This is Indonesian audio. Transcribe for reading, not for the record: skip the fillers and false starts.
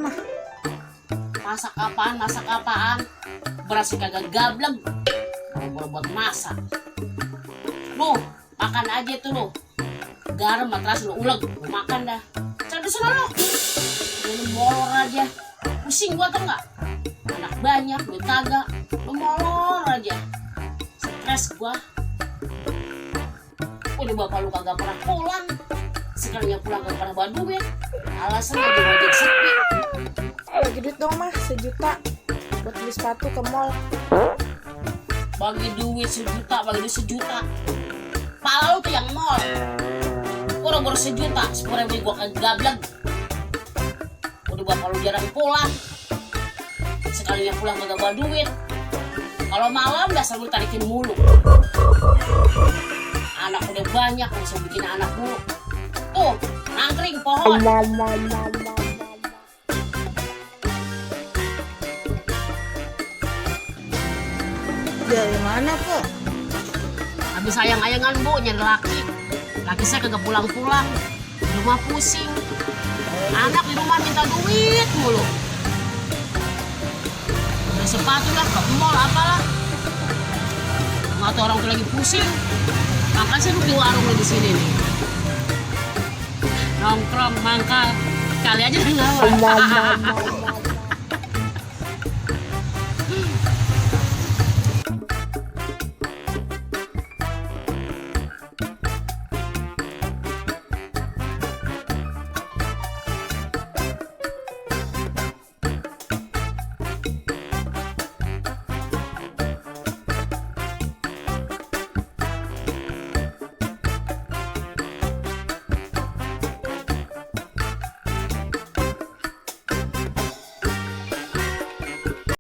mah. Masak apaan? Berasnya kagak gableg. Buat masak. Lu, makan aja tuh lu. Garam matras lu uleg, lu makan dah. Cari sana lu. Lu molor aja. Pusing gua tau nggak? Anak banyak, lu kagak. Lu molor aja. Stres gua. Udah bapak lu kagak pernah pulang. Sekalinya pulang gak pernah bawa duit. Alasannya dia mau jadi sepi. Bagi duit dong mah 1 juta buat beli sepatu ke mall. Bagi duit 1 juta. Pala lu tuh yang mall. Boro-boro 1 juta, 10.000 gua kagak gableg. Udah bapak lu jarang pulang. Sekalinya pulang kagak bawa duit. Kalau malam dasar lu tarikin mulu. Anak udah banyak, langsung bikin anak mulu. Tuh, nangkring pohon. Dari mana kok? Habis sayang-ayangan bu, nyari laki. Laki saya kagak pulang-pulang. Di rumah pusing. Anak di rumah minta duit mulu. Beli sepatu lah, ke mall apalah. Nggak tahu orang tuh lagi pusing. Makanya saya duduk di warung di sini nih. Nongkrong, mangkal. Kali aja dengar.